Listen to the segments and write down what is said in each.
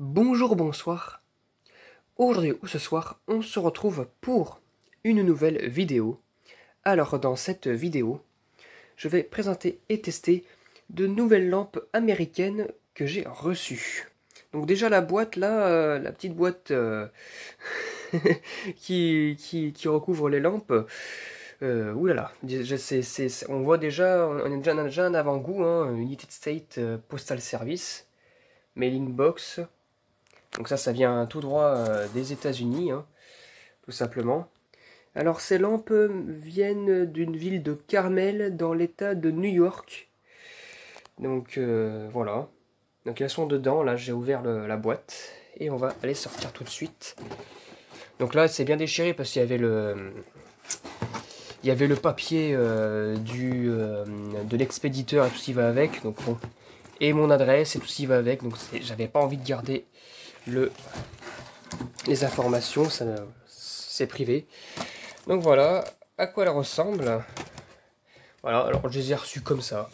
Bonjour, bonsoir. Aujourd'hui ou ce soir, on se retrouve pour une nouvelle vidéo. Alors dans cette vidéo, je vais présenter et tester de nouvelles lampes américaines que j'ai reçues. Donc déjà la boîte là, la petite boîte qui recouvre les lampes, oulala, on voit déjà, on a déjà un avant-goût, hein, United States Postal Service, Mail in Box. Donc ça vient tout droit des États-Unis, hein, tout simplement. Alors ces lampes viennent d'une ville de Carmel dans l'État de New York. Donc voilà. Donc elles sont dedans, là j'ai ouvert la boîte et on va aller sortir tout de suite. Donc là c'est bien déchiré parce qu'il y avait le papier de l'expéditeur et tout ce qui va avec. Donc bon, et mon adresse et tout ce qui va avec. Donc j'avais pas envie de garder les informations, c'est privé. Donc voilà à quoi elle ressemble. Voilà, alors je les ai reçus comme ça.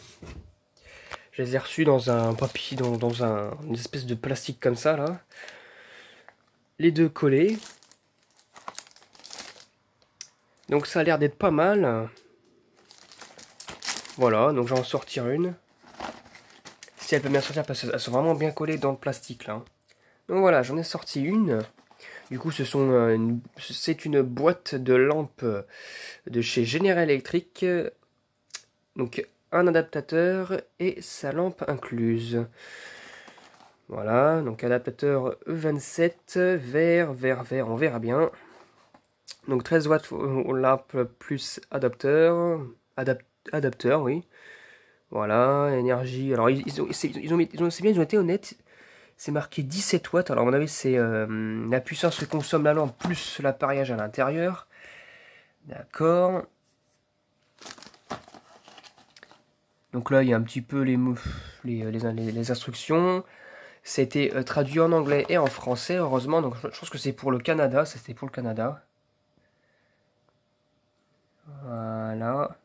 Je les ai reçus dans un papier, dans une espèce de plastique comme ça là. Les deux collés. Donc ça a l'air d'être pas mal. Voilà, donc j'en sortir une. Si elle peut bien sortir parce qu'elles sont vraiment bien collées dans le plastique là. Donc voilà, j'en ai sorti une. Du coup, c'est une boîte de lampes de chez General Electric. Donc, un adaptateur et sa lampe incluse. Voilà, donc adaptateur E27, vert, on verra bien. Donc 13 watts lampe plus adapteur. Adapteur, oui. Voilà, énergie. Alors, c'est bien, ils ont été honnêtes. C'est marqué 17 watts. Alors, à mon avis, c'est la puissance que consomme la lampe plus l'appareillage à l'intérieur. D'accord. Donc là, il y a un petit peu les instructions. C'était traduit en anglais et en français, heureusement. Donc, je pense que c'est pour le Canada. C'était pour le Canada. Voilà.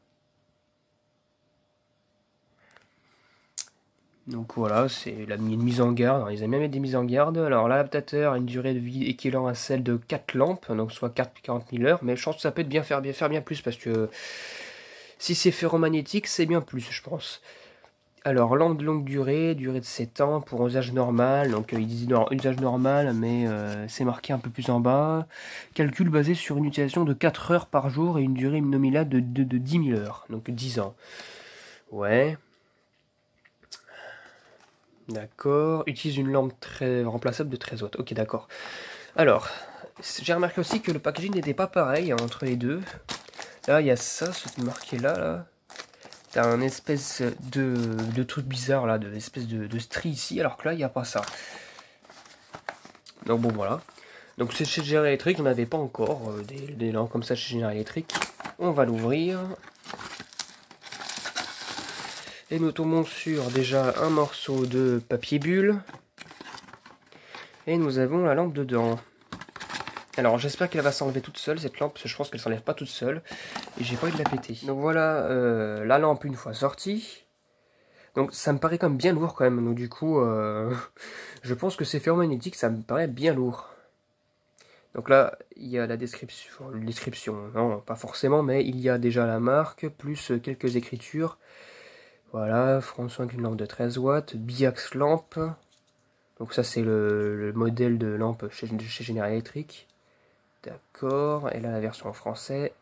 Donc voilà, c'est une mise en garde. Alors, ils aiment bien mettre des mises en garde. Alors l'adaptateur a une durée de vie équivalente à celle de 4 lampes, donc soit 40 000 heures. Mais je pense que ça peut être faire bien plus parce que si c'est ferromagnétique, c'est bien plus, je pense. Alors lampe de longue durée, durée de 7 ans pour usage normal. Donc ils disent usage normal, mais c'est marqué un peu plus en bas. Calcul basé sur une utilisation de 4 heures par jour et une durée nominale de 10 000 heures, donc 10 ans. Ouais. D'accord. Utilise une lampe très remplaçable de 13 watts. Ok, d'accord. Alors, j'ai remarqué aussi que le packaging n'était pas pareil hein, entre les deux. Là, il y a ça, ce marqué là. T'as un espèce de truc bizarre là, espèce de strie ici, alors que là, il n'y a pas ça. Donc bon, voilà. Donc c'est chez General Electric, on n'avait pas encore des lampes comme ça chez General Electric. On va l'ouvrir. Et nous tombons sur déjà un morceau de papier bulle. Et nous avons la lampe dedans. Alors j'espère qu'elle va s'enlever toute seule cette lampe, parce que je pense qu'elle s'enlève pas toute seule. Et j'ai pas envie de la péter. Donc voilà la lampe une fois sortie. Donc ça me paraît quand même bien lourd quand même. Donc du coup, je pense que c'est ferromagnétique, ça me paraît bien lourd. Donc là, il y a la description, non pas forcément, mais il y a déjà la marque, plus quelques écritures. Voilà, François avec une lampe de 13 watts, biax lampe. Donc ça c'est le modèle de lampe chez General Electric. D'accord, et là la version en français.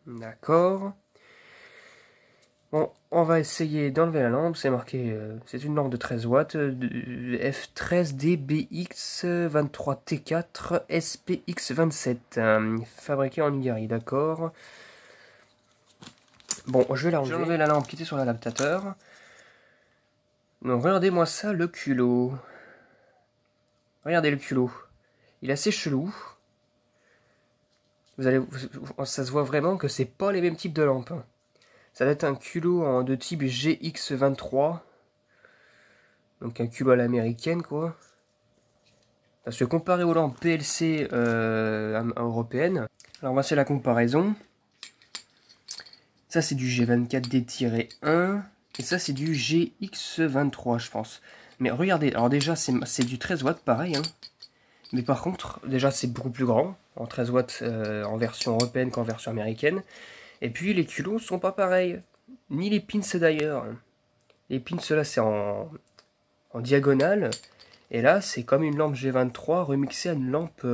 D'accord. Bon, on va essayer d'enlever la lampe, c'est marqué, c'est une lampe de 13 watts, F13DBX23T4 SPX27, fabriquée en Hongrie, d'accord. Bon, je vais l'enlever. Je vais enlever la lampe qui était sur l'adaptateur. Donc regardez-moi ça, le culot. Regardez le culot. Il est assez chelou. Ça se voit vraiment que c'est pas les mêmes types de lampes. Ça doit être un culot de type GX23. Donc un culot à l'américaine quoi. Parce que comparé aux lampes PLC européennes. Alors voici la comparaison. Ça c'est du G24D-1. Et ça, c'est du GX23, je pense. Mais regardez, alors déjà, c'est du 13 watts, pareil. Hein. Mais par contre, déjà, c'est beaucoup plus grand, en 13 watts en version européenne qu'en version américaine. Et puis, les culots sont pas pareils. Ni les pins, d'ailleurs. Les pins, là, c'est en diagonale. Et là, c'est comme une lampe G23 remixée à une lampe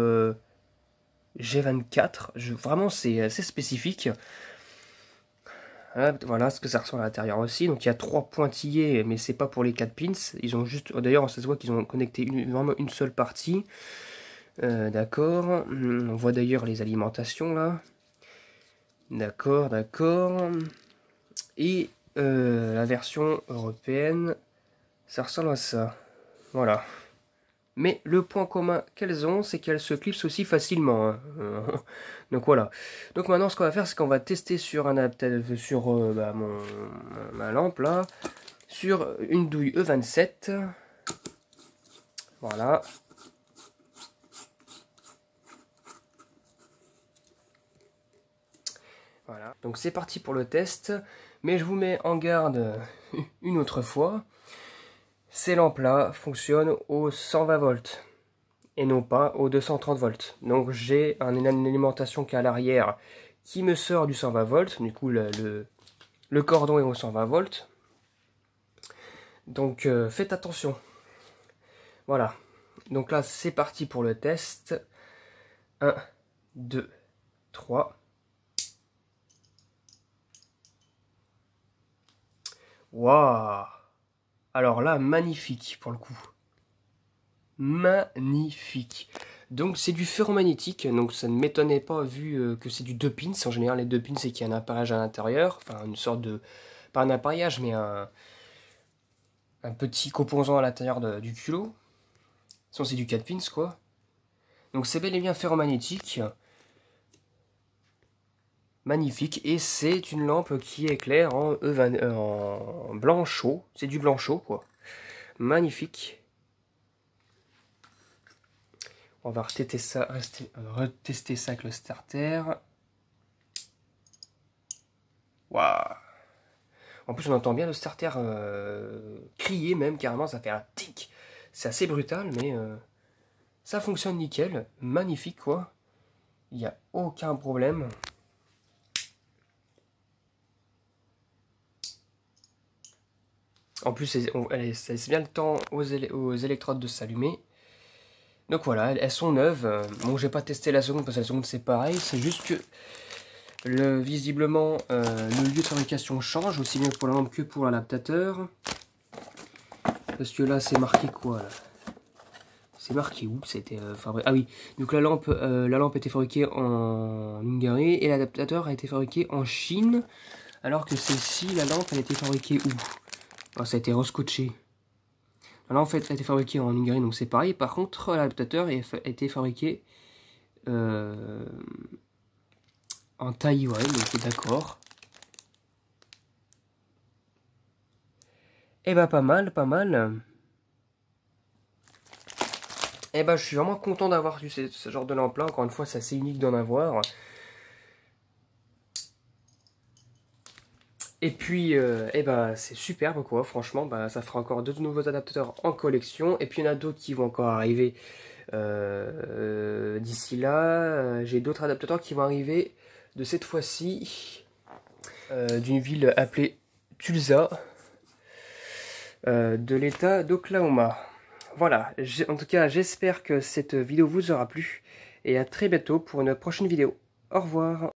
G24. Vraiment, c'est assez spécifique. Voilà ce que ça ressemble à l'intérieur aussi. Donc il y a 3 pointillés, mais c'est pas pour les 4 pins. Ils ont juste, d'ailleurs, ça se voit qu'ils ont connecté vraiment une seule partie. D'accord. On voit d'ailleurs les alimentations là. D'accord, d'accord. Et la version européenne, ça ressemble à ça. Voilà. Mais le point commun qu'elles ont, c'est qu'elles se clipsent aussi facilement. Hein. Donc voilà. Donc maintenant, ce qu'on va faire, c'est qu'on va tester sur un adaptateur, sur ma lampe là, sur une douille E27. Voilà. Voilà. Donc c'est parti pour le test. Mais je vous mets en garde une autre fois. Ces lampes-là fonctionnent au 120 volts et non pas au 230 volts. Donc j'ai une alimentation qui est à l'arrière qui me sort du 120 volts. Du coup, le cordon est au 120 volts. Donc faites attention. Voilà. Donc là, c'est parti pour le test. 1, 2, 3. Waouh! Alors là, magnifique pour le coup. Magnifique. Donc c'est du ferromagnétique, donc ça ne m'étonnait pas vu que c'est du 2 pins. En général, les 2 pins, c'est qu'il y a un appareillage à l'intérieur. Enfin, une sorte de... Pas un appareillage, mais un petit composant à l'intérieur du culot. Sinon, c'est du 4 pins, quoi. Donc c'est bel et bien ferromagnétique. Magnifique. Et c'est une lampe qui éclaire en en blanc chaud. C'est du blanc chaud, quoi. Magnifique. On va retester ça avec le starter. Waouh! En plus, on entend bien le starter crier même, carrément, ça fait un tic. C'est assez brutal, mais ça fonctionne nickel. Magnifique, quoi. Il n'y a aucun problème. En plus, elle laisse bien le temps aux électrodes de s'allumer. Donc voilà, elles sont neuves. Bon, j'ai pas testé la seconde parce que la seconde c'est pareil. C'est juste que visiblement le lieu de fabrication change aussi bien pour la lampe que pour l'adaptateur. Parce que là c'est marqué quoi là? C'est marqué où c'était fabriqué? Ah oui, donc la lampe a été fabriquée en Hongrie et l'adaptateur a été fabriqué en Chine. Alors que celle-ci, la lampe, elle a été fabriquée où? Oh, ça a été rescotché. Alors en fait, elle a été fabriquée en Hongrie, donc c'est pareil. Par contre, l'adaptateur a été fabriqué en Taïwan, donc d'accord. Eh bah pas mal, pas mal. Eh bah je suis vraiment content d'avoir eu ce genre de lampe là. Encore une fois, c'est assez unique d'en avoir. Et puis, eh bah, c'est superbe quoi, franchement, bah, ça fera encore 2 nouveaux adaptateurs en collection. Et puis il y en a d'autres qui vont encore arriver d'ici là. J'ai d'autres adaptateurs qui vont arriver de cette fois-ci d'une ville appelée Tulsa, de l'état d'Oklahoma. Voilà, en tout cas j'espère que cette vidéo vous aura plu. Et à très bientôt pour une prochaine vidéo. Au revoir.